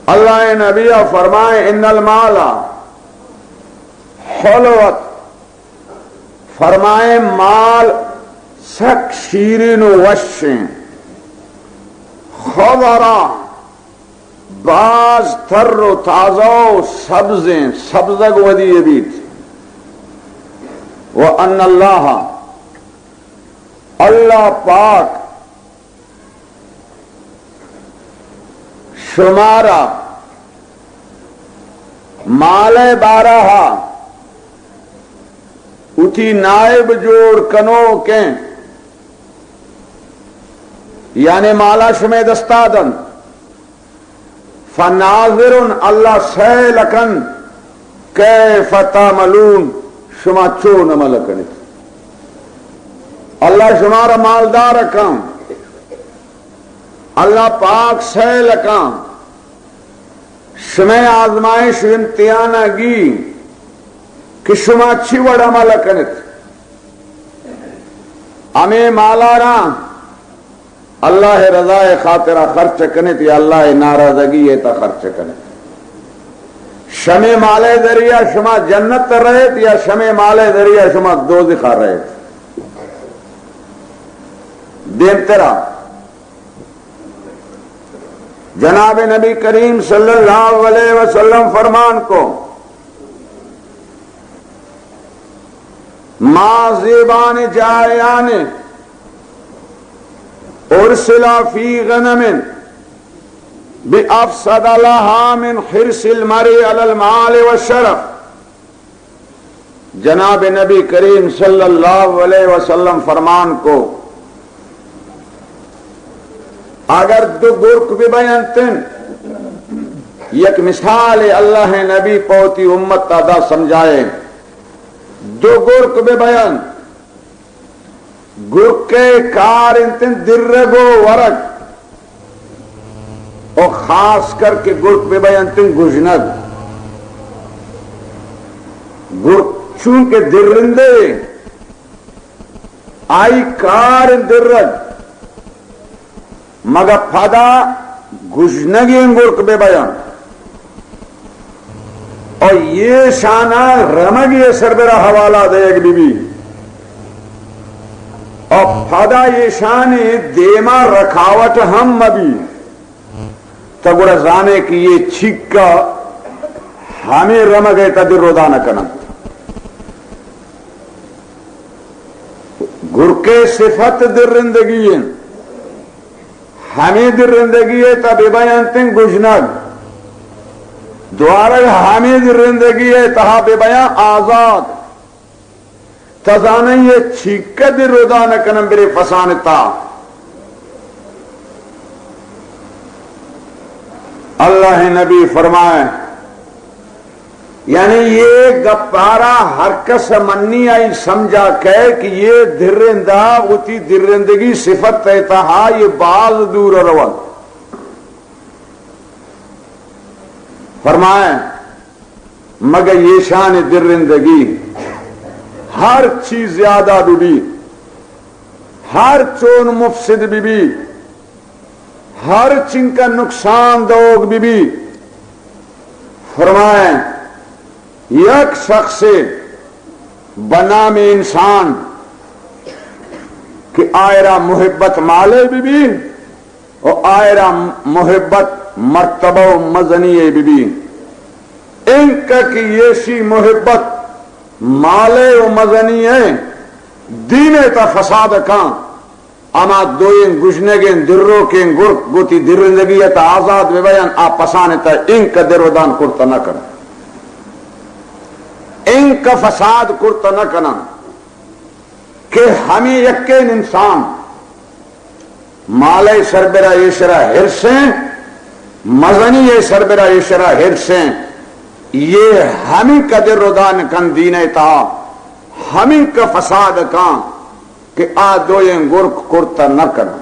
اللہ نبی فرمائے ان المال حلوت، فرمائے مال سک شیرین و وشیں خضرا باز تر و تازہ و سبزیں سبزگ ودی بیت وَأَنَّ اللَّهَ اللہ پاک شمارا مال بارہ اتی نائب جوڑ کنو کے یعنی مالا شمع دستادن فناظرن اللہ سیلکن کیف تعملون شما چون عمل کنید اللہ شمارا مالدار کام اللہ پاک سیل کام شمع آزمائش امتحانہ گی کہ شما چی وڑ عمل کنید ہمیں مالارا اللہ رضا خاطرہ خرچ کنید یا اللہ ناراضگی تا خرچ کنید شمع مال ذریعہ شما جنت رہت یا شمع مال ذریعہ شما دوزخ رہت دین تیرا جناب نبی کریم صلی اللہ علیہ وسلم فرمان کو ما زیبان جائیان ارسلا فی غنم بِأَفْسَدَ لَهَا مِنْ حِرْصِ الْمَرْءِ عَلَى الْمَالِ وَالشَّرَفِ جناب نبی کریم صلی اللہ علیہ وسلم فرمان کو اگر دو گرک بھی بیانتن یک مثال اللہ نبی پوتی امت تادا سمجھائے دو گرک بھی بیان گرک کے کار انتن درگو ورک اور خاص کر کے گرک پہ بیانتن گجند گرک چونکہ درندے آئی کار درد مگا پھدا گجنگی گرک پہ بیان اور یہ شانہ رمگی سربرہ حوالہ دے ایک بی بی اور پھدا یہ شانے دیما رکھاوٹ ہم مبی تگوڑا زانے کی یہ چھکا ہمیں رمگے تدر رودانہ کنا گرکے صفت درندگی ہیں ہمیں درندگی ہے تب بیانتیں گجنگ دوارا ہمیں درندگی ہے تہا بے بیان آزاد تزانے یہ چھکا در رودانہ کنا برے فسانتا اللہ نبی فرمائے یعنی یہ گپارا ہر کس منی آئی سمجھا کہ یہ درندہ ہوتی درندگی صفت تہا یہ باز دور روان فرمائے مگر یہ شان درندگی ہر چیز زیادہ بھی ہر چون مفسد بھی ہر چن کا نقصان دوگ بھی فرمائیں یک شخص بنام انسان کہ آئرہ محبت مالے بھی اور آئرہ محبت مرتبہ و مزنی بھی ان کا کہ یہ محبت مالے و مزنی ہے دین تا فساد کان اما دوئیں گجنگیں درو کے گرک گوتی درندگی تا آزاد بے بیان آپ پسانتا ان کا درودان کرتا نہ کرنا ان کا فساد کرتا نہ کرنا کہ ہمیں یقین انسان مالے سربرہ عشرہ حرسیں مزنی سربرہ عشرہ حرسیں یہ ہمیں کا درودان کن دینے تا ہمیں کا فساد کان کہ آ دوئیں گرک کرتا نہ کرنا